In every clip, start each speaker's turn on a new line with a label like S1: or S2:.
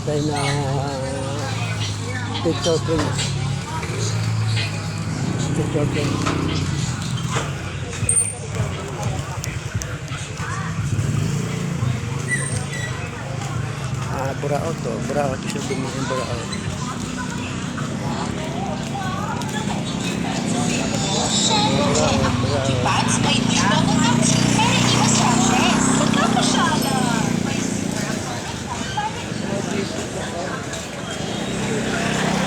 S1: tayo na picture print. Picture print. Buraot to. Buraot. Siya dumising buraot.
S2: Pants may libo kung action pero hindi ma-stretches. Magkakasyala.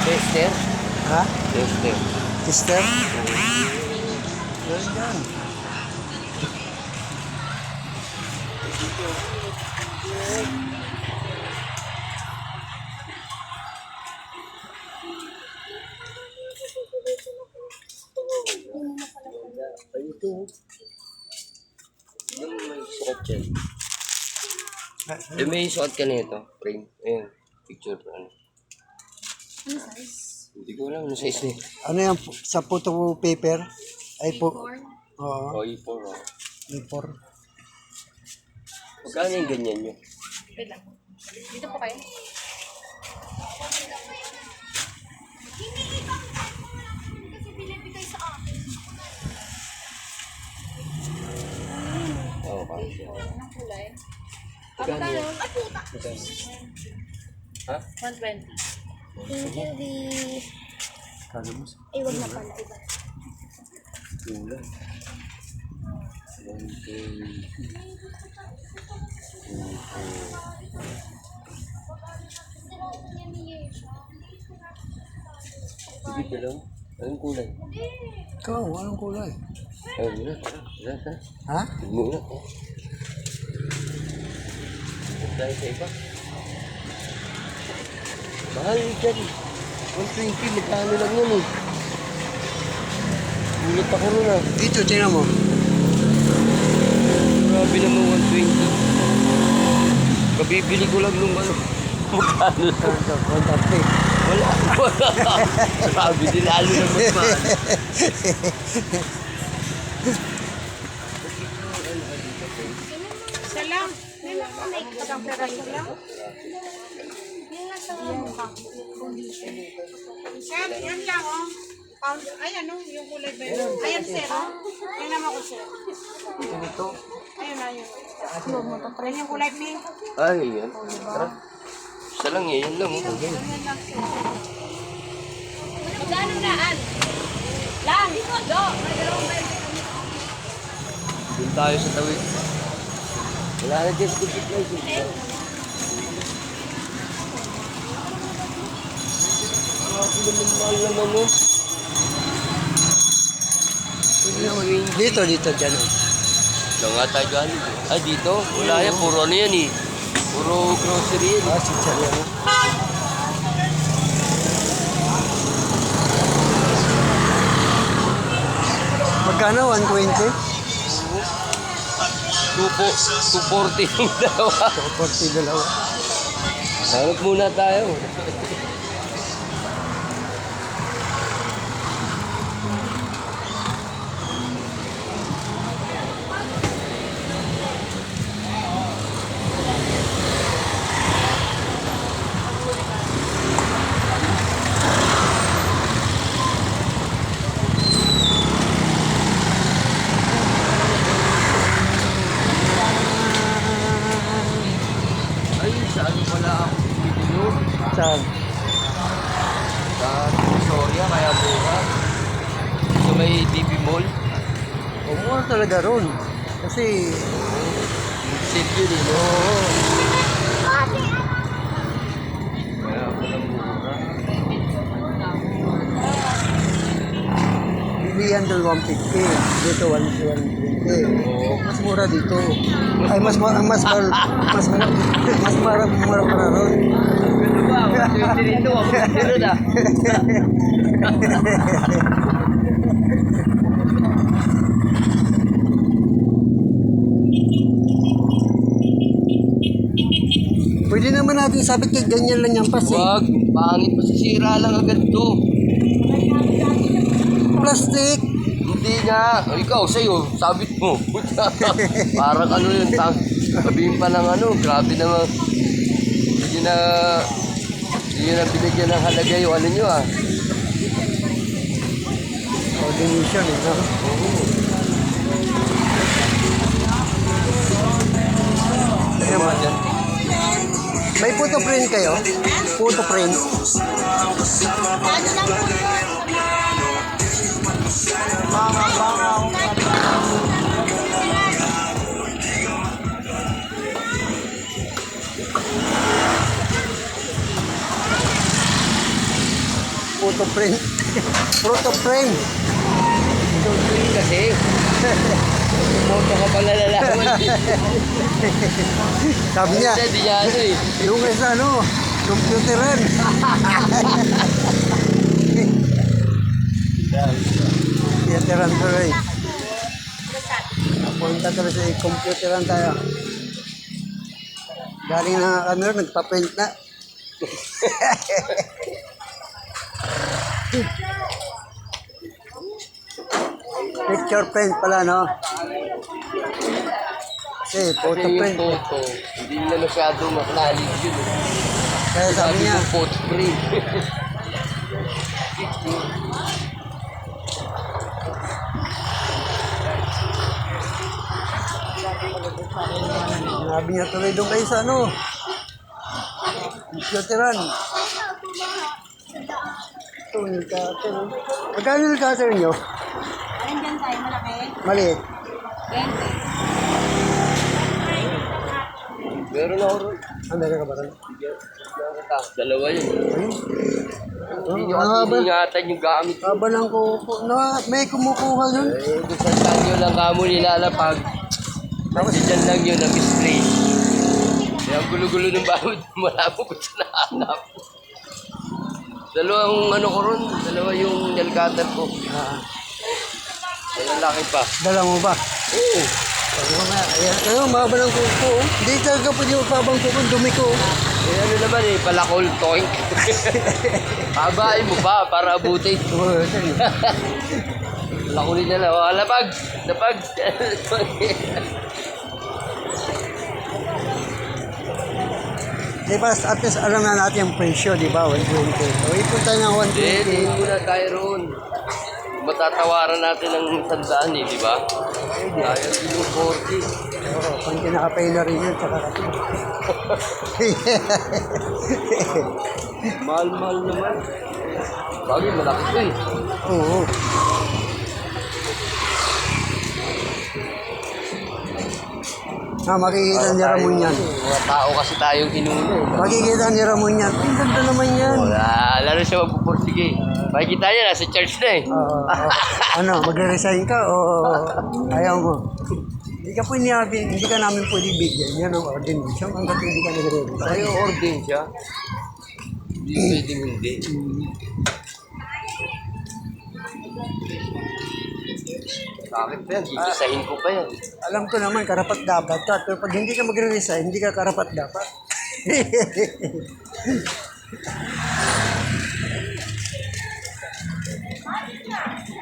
S3: Tester?
S1: Ha?
S3: Tester.
S1: Sister? Ganda.
S3: Yung may suot yan. Yung may suot ka nito. Frame. Ayun. Picture. Ano size? Hindi ko alam. Ano size niya?
S1: Ano yan? Sa photo paper? Ay po. Oo.
S3: O, E4. O.
S1: A4.
S3: Magkano yung ganyan nyo?
S2: Wait lang. Dito po kayo.
S3: Oo, parang siya.
S2: Anong kulay?
S3: Magkano yun?
S2: Ay, puta!
S3: Magkano? Ha?
S2: 120.
S4: Hindi.
S1: Kala mo.
S4: Ay, wag na pala. Iba.
S3: Kulang. 1, 2, 3, 4. Sige pa lang. Anong kulay?
S1: Ikaw, anong kulay?
S3: Ay, muna. Tara, tara.
S1: Ha?
S3: Muna. Tayo sa iba. Mahal dyan. 120, magkano lang yun eh. Gulat ako nun ah.
S1: Dito, tingnan mo.
S3: Grabe naman 120. Kabibili ko lang nung ano. Magkano lang. Wala. Sabi din lalo na mas mahal.
S4: Isa lang. May mga may kapag pera isa lang. Yung nasa mukha.
S5: Sir, yan lang oh. Pound, ay ano, yung kulay ba yun? Ayan sir oh. Yan naman ko sir.
S1: Ito.
S5: Ayun na yun. Yan yung kulay pink.
S3: Ay, yan. Tara. Isa lang yan. Yan lang. Oh.
S5: Yan lang sir.
S2: Magkano daan? Lang! Do!
S3: Doon tayo sa tawid. Wala na dyan sa supply. Grabe naman mahal naman oh.
S1: Dito, dyan.
S3: Diyan nga tayo galing. Ay, dito? Wala yan. Puro ano yan eh. Puro grocery yan.
S1: Ah, siya yan. Magkano? 120?
S3: 240 yung dalawa.
S1: 40 dalawa.
S3: Hanap muna tayo. Ay, saan pala ako bibili?
S1: Saan?
S3: Sa Soria, kaya mura. Sa may DP Mall.
S1: Mura talaga ron. Kasi,
S3: Safe yun eh, no? Kaya pala mura.
S1: bilihan doon 150. Dito 120. Mas mura dito. Ay, mas mura para ron.
S3: Ano ba? 120 dito, 150 rin ah.
S1: Pwede naman natin sabi kay ganyan lang yung pas eh.
S3: Wag, pangit, masisira lang agad to.
S1: Plastic.
S3: Hindi nga. O, ikaw, sa'yo, sabit mo. Parang ano yun, sabihin pa ng ano, grabe naman. Hindi na Hindi nyo na binigyan ng halaga yung ano nyo ah.
S1: Ordination, eh, no?
S3: Ano ba dyan?
S1: May photo print kayo? Photo print?
S2: Ano lang po yun?
S1: Photo print. Photo print.
S3: Hindi kasi. Moto ka pala lalaman.
S1: Sabi niya,
S3: Hindi niya ano eh.
S1: yung isa ano, computeran. Computeran tuloy. Punta tuloy sa computeran tayo. Galing na camera, nagpa-print na. Picture print pala, no? Kasi photo
S3: Kasi yung
S1: print.
S3: photo, hindi nila masyadong maknalig yun eh.
S1: Kaya sabi niya,
S3: yung photo print.
S1: sabi niya tuloy doon kayo sa ano? Computeran. Ito, nilkater. Magkano nilkater niyo?
S4: Nandiyan tayo, malaki.
S1: Maliit.
S4: 20.
S3: Meron ako ron.
S1: Ah, meron ka ba rin?
S3: Dalawa yun.
S1: Ayun.
S3: Hindi nyo
S1: Ang
S3: kasi
S1: haba.
S3: ingatan yung gamit.
S1: Haba ng kuko. Na, may kumukuha nun.
S3: Eh, kung saan nyo lang kamo nilalapag. Tapos dyan lang yun, na-misplace. Kaya ang gulo-gulo ng bawod, wala mo kung saan nahanap. Dalawang ano ko ron, dalawa yung nilkater ko.
S1: Ah,
S3: Malalaki pa.
S1: dala mo ba?
S3: Oo.
S1: Ano nga, ayan. Ano, mahaba ng kuko. Hindi talaga pwede magpabang kuko. Dumi ko.
S3: Eh ano naman eh, palakol, toink. Habain mo pa para abutin. Lakulin na lang. Oh, lapag! Lapag!
S1: Di ba, at least alam na natin yung presyo, di ba? 120. O, ipunta ng
S3: Hindi
S1: 120.
S3: muna tayo roon. Matatawaran natin ng 100 eh, di ba? Kaya din yung 40.
S1: Oo, pang kinakapay na rin yun, tsaka kasi.
S3: Mahal-mahal naman. Bagay, malaki ito eh.
S1: Oo. Ah, makikita ni Ramon yan.
S3: Mga tao kasi tayong inuno.
S1: Makikita ni Ramon yan. Ang ganda naman yan.
S3: Wala, lalo siya magpupursige. Makikita niya, nasa church na eh.
S1: Oo. Ano, magre-resign ka o ayaw mo? Hindi ka pwede hindi ka namin pwede bigyan. Yan ang ordination hanggat hindi ka nagre-resign.
S3: Tayo ordain siya. Hindi pwedeng hindi. Bakit ba yan? Gigisahin ko pa yan.
S1: Alam ko naman, karapat dapat ka. Pero pag hindi ka magre-resign, hindi ka karapat dapat.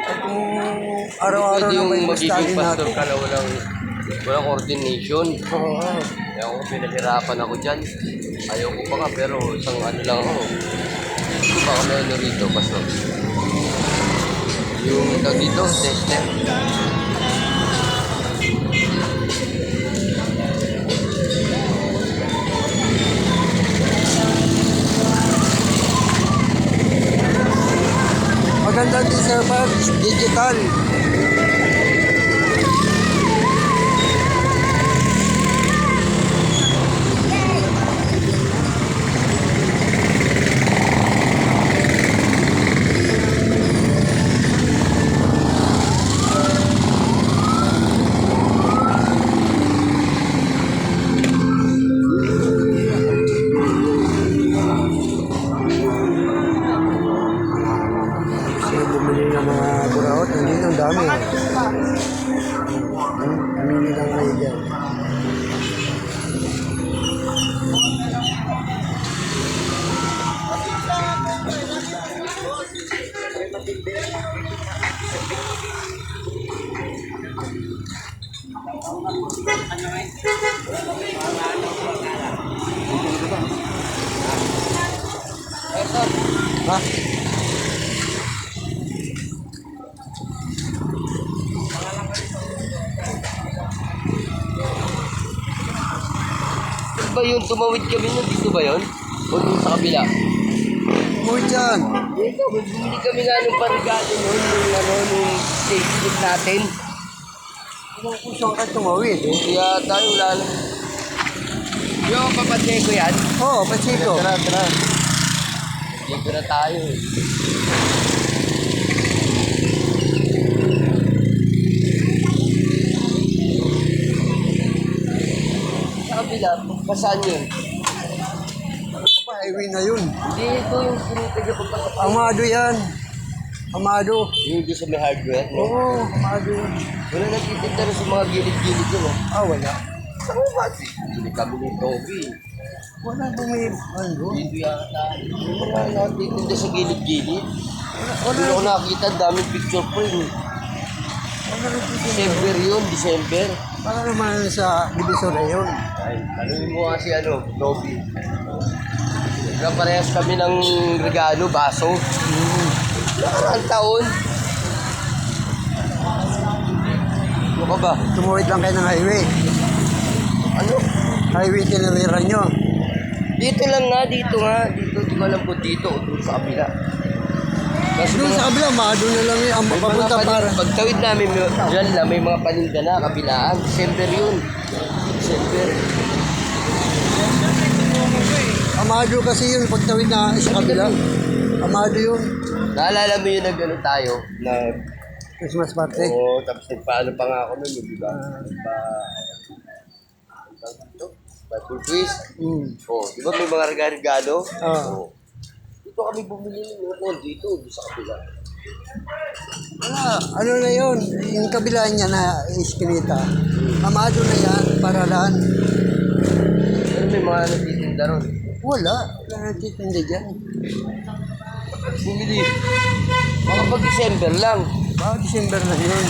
S1: At kung araw-araw
S3: Pwede
S1: na
S3: yung
S1: may
S3: magiging
S1: Stalin
S3: pastor
S1: natin.
S3: ka na walang coordination.
S1: Oo.
S3: Kaya ako pinahirapan ako dyan. Ayaw ko pa nga pero isang ano lang ako. Hindi ba kami ano rito, pastor? Yung ito dito, tester.
S1: Maganda din sa pag digital. Kasi bumili ng mga buraot, hindi ang dami. Bumili lang kayo dyan.
S3: Ito.
S1: Ha?
S3: Ano ba yun? Tumawid kami nun. Dito ba yun? O dun sa kabila?
S1: Mo dyan.
S3: Dito. Bumili kami nga nung parigado nun. Nung safety natin.
S1: Kung saan ka tumawid eh.
S3: Kaya tayo wala lang. Yung papatay ko yan.
S1: Oo, Pacheco.
S3: Tara. Dito na tayo eh. Sa kabila, pasaan yun?
S1: Highway na yun.
S3: Hindi, ito yung sinitiga pagpasok.
S1: Amado yan. Amado.
S3: Yung doon sa may hardware, no?
S1: Oo, amado yan.
S3: Wala nagtitinda rin sa mga gilid-gilid yun, no?
S1: Ah, wala.
S3: Saan ba? Hindi kami ni Toby.
S1: Wala bumi. Ano?
S3: Dito yata. Wala nagtitinda sa gilid-gilid.
S1: Wala.
S3: Hindi ako nakakita, daming picture frame.
S1: Wala rin dito.
S3: December yun, December.
S1: Para naman sa Divisoria yun.
S3: Ay, tanungin mo nga si Toby. Parehas kami ng regalo, baso. Nakaraan taon. Ano ka ba?
S1: Tumuwid lang kayo ng highway.
S3: Ano?
S1: Highway tiniriran nyo.
S3: Dito lang nga, dito. Di ko alam kung dito o doon sa kabila. Kasi
S1: Doon sa kabila, amado na lang yun. Ang
S3: may mga
S1: papunta para.
S3: pagtawid namin, dyan lang, may mga paninda na, kabilaan. December yun. December.
S1: Amado kasi yun, pagtawid na sa kabila. Amado yun.
S3: Naalala mo yung nag-ano tayo?
S1: Christmas party.
S3: Oo, tapos nagpaano pa nga ako nun, di ba? Bible quiz. Oh, di ba may mga regalo?
S1: Oo.
S3: Dito kami bumili ng dito sa kabila.
S1: Ano na yun? Yung kabila niya na iskinita. Amado na yan, paralan.
S3: Pero may mga nagtitinda ron.
S1: Wala. Wala nagtitinda dyan.
S3: Bumili. Mga pag-December lang.
S1: Baka December na yun.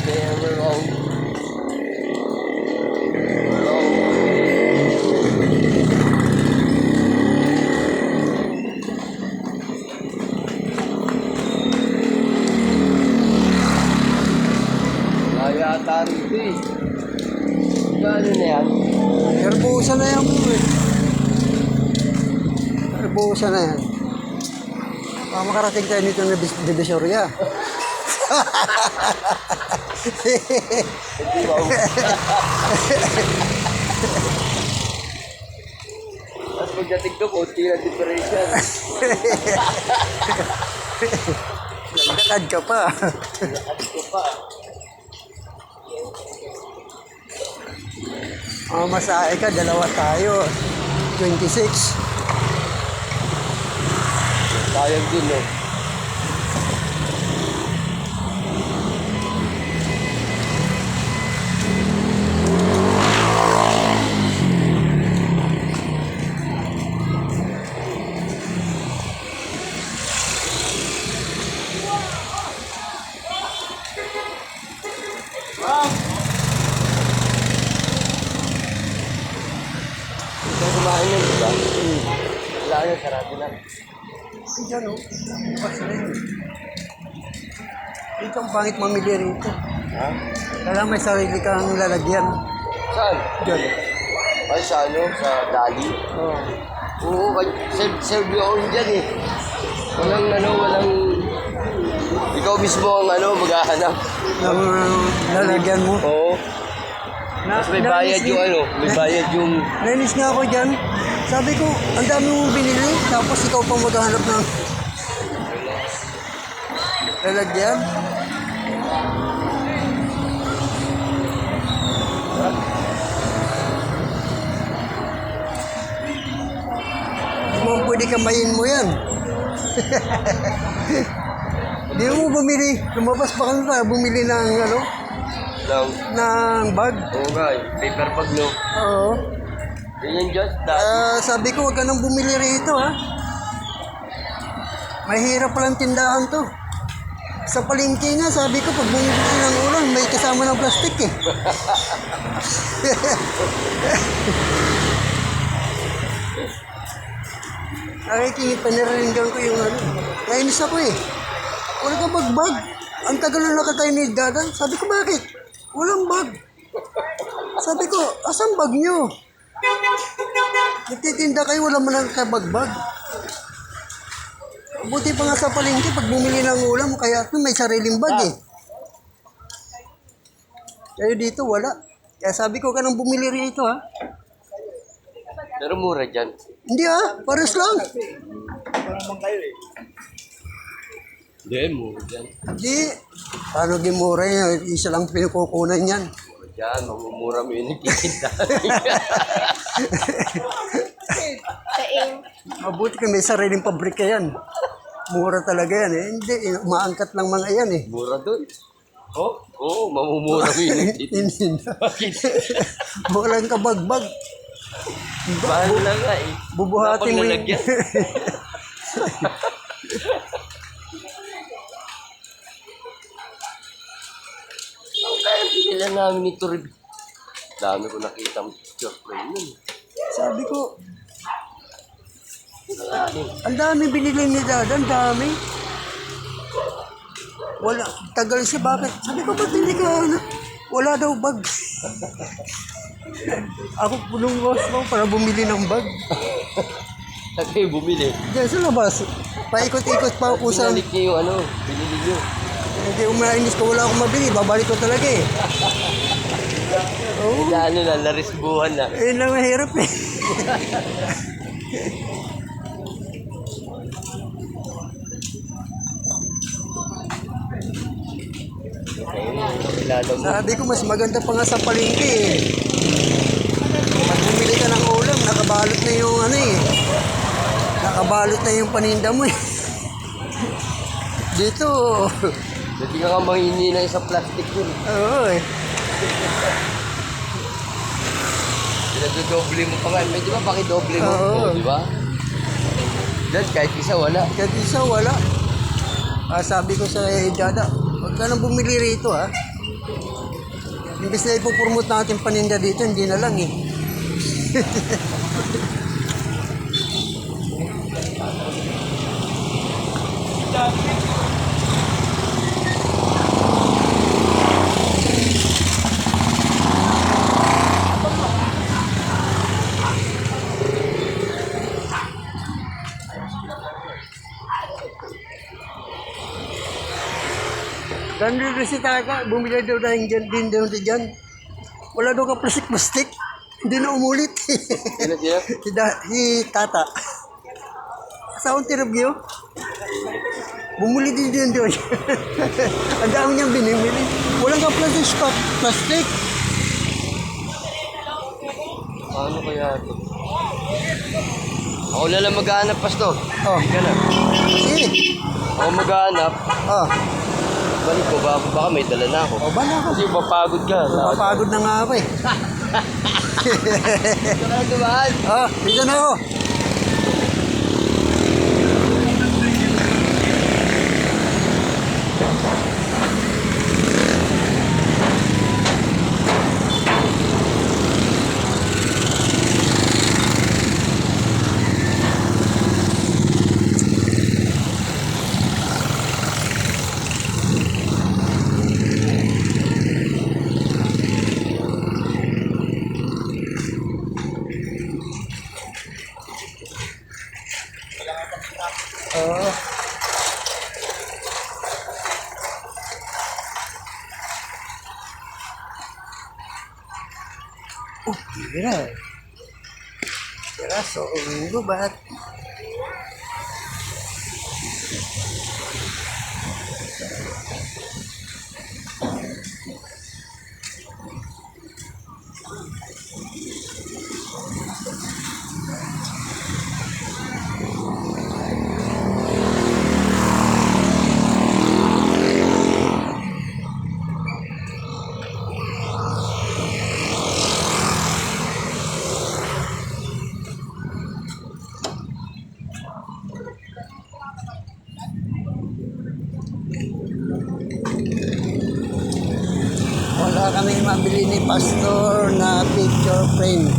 S3: Okay, we're wrong. We're wrong. Yata rito eh. Gano na yan?
S1: Herbosa na yan mo eh. Herbosa na yan. Makarating tayo nito na Divisoria.
S3: Tapos pagdating ko, konti na differential.
S1: Nagdakad ka pa.
S3: Ito pa.
S1: Masahe ka, dalawa tayo. 26.
S3: Sayang din, no? Ito kumain yun, di ba? Wala yun, sarado lang.
S1: Diyan o. Bukas na yun. Dito ang pangit mamili rito.
S3: Ha?
S1: Kailangan may sarili kang lalagyan.
S3: Saan?
S1: Diyan.
S3: Ay, sa ano? Sa Dali?
S1: Oo.
S3: Oo, serve your own dyan eh. Walang ikaw mismo ang maghahanap.
S1: Ng lalagyan mo.
S3: Oo. Tapos may bayad yung may bayad yung...
S1: Nainis nga ako dyan. Sabi ko, ang dami mong binili. Tapos ikaw pa maghahanap ng lalagyan. Kung pwede kamayin mo yan. Di mo bumili. Lumabas pa kami pa, bumili ng
S3: Lang.
S1: ng bag.
S3: Oo nga, paper bag, no?
S1: Oo.
S3: Yun yung just that.
S1: Sabi ko, huwag ka nang bumili rito, ha? Mahirap palang tindahan to. Sa palengke nga, sabi ko, pag bumili ng ulam, may kasama ng plastic, eh. Nakikingit, paniraringgan ko yung ano. Kainis ako, eh. Wala ka bagbag. Ang tagal na nakatay ni Dada. Sabi ko, bakit? Walang bag. Sabi ko, asan bag nyo? Nagtitinda kayo, wala man lang kabagbag. Buti pa nga sa palengke, pag bumili ng ulam, kaya may sariling bag eh. Kaya dito, wala. Kaya sabi ko, ka nang bumili rito ha.
S3: Pero mura dyan.
S1: Hindi ha, pares lang.
S3: Hindi, mura dyan.
S1: Hindi. Paano gimura yan? Isa lang pinukukunan yan.
S3: Mura dyan, mamumura mo yung nagtitinda.
S1: Mabuti ka may sariling pabrika yan. Mura talaga yan eh. Hindi, umaangkat lang mga yan eh.
S3: Mura dun. Oh, oo, mamumura mo yung nagtitinda.
S1: Hindi na.
S3: Bakit?
S1: Walang kabagbag.
S3: Mahal na nga eh.
S1: Bubuhatin mo yung...
S3: Napaglalagyan. Ang kaya pinila namin ito rin. Dami ko nakita ang picture frame nun.
S1: Sabi ko, ang dami binili ni Dada, ang dami. Wala, tagal siya, bakit? Sabi ko, ba't hindi ka, ano? Wala daw bag. Ako punong boss mo para bumili ng bag.
S3: Saan kayo bumili?
S1: Diyan sa labas, paikot-ikot pa ako sa...
S3: Binalik niyo yung ano, binili niyo.
S1: Hindi umainis ko, wala akong mabili, babalik ko talaga eh. Oo,
S3: Na ano na, larisbuhan na.
S1: yun lang mahirap eh.
S3: Kilala mo.
S1: Sabi ko, mas maganda pa nga sa palengke eh. Pag bumili ka ng ulam, nakabalot na yung ano eh. Nakabalot na yung paninda mo eh. Dito,
S3: Hindi ka nga manghihingi sa plastic yun.
S1: oo eh.
S3: Pinadodoble mo pa nga. Medyo ba pakidoble mo?
S1: Oo.
S3: Oo, di ba? Dad, kahit isa wala.
S1: Kahit isa, wala. Sabi ko sa Dada, huwag ka nang bumili rito ha. Imbis na ipopromote natin paninda dito, hindi na lang eh. Ganun rin si Taka, bumili daw tayong din daw dyan. Wala daw ka plastic-plastic. Hindi na umulit.
S3: Sino siya?
S1: Si Tata. Sa interview, bumuli din doon. Ang dami niyang binimili. Walang ka plastic.
S3: Paano kaya ito? Ako na lang maghahanap, Pastor.
S1: Oh,
S3: Hindi ka na.
S1: sige.
S3: Ako maghahanap.
S1: Oh,
S3: Balik ko, baka may dala na ako.
S1: ba na ako?
S3: Kasi mapagod ka.
S1: Mapagod na nga ako eh.
S3: Dumaan.
S1: Oh, dito na ako. Oh. Oh, kira. Kira, so, gubat. Wala kaming mabili ni Pastor na picture frame.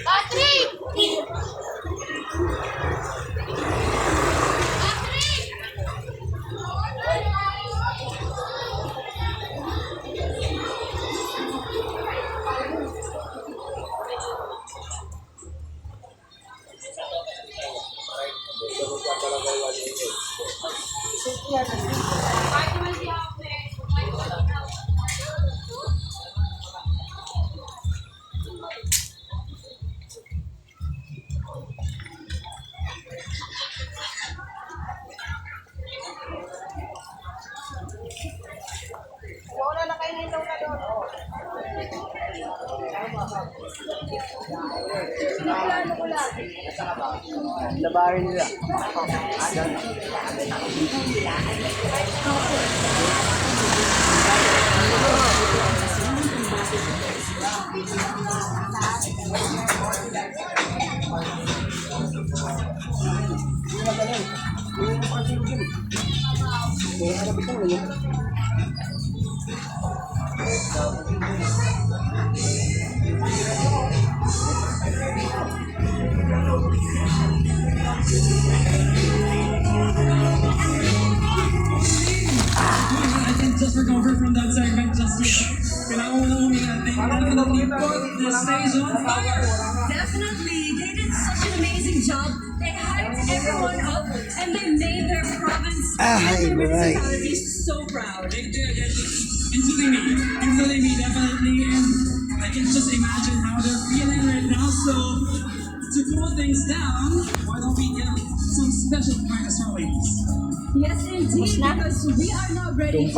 S2: Patrick!
S5: Wala na kayo nito na doon.
S3: Labarin nila.
S6: Just recover from that segment just kailangan mo lang definitely put the stage on fire.
S7: Definitely. They did such an amazing job. They hyped everyone up and they made their province and their municipality so proud.
S6: They did, including me, definitely. And I can just imagine how they're feeling right now. So, to cool things down, why don't we get some special practice for ladies?
S7: Yes, indeed, because we are not ready to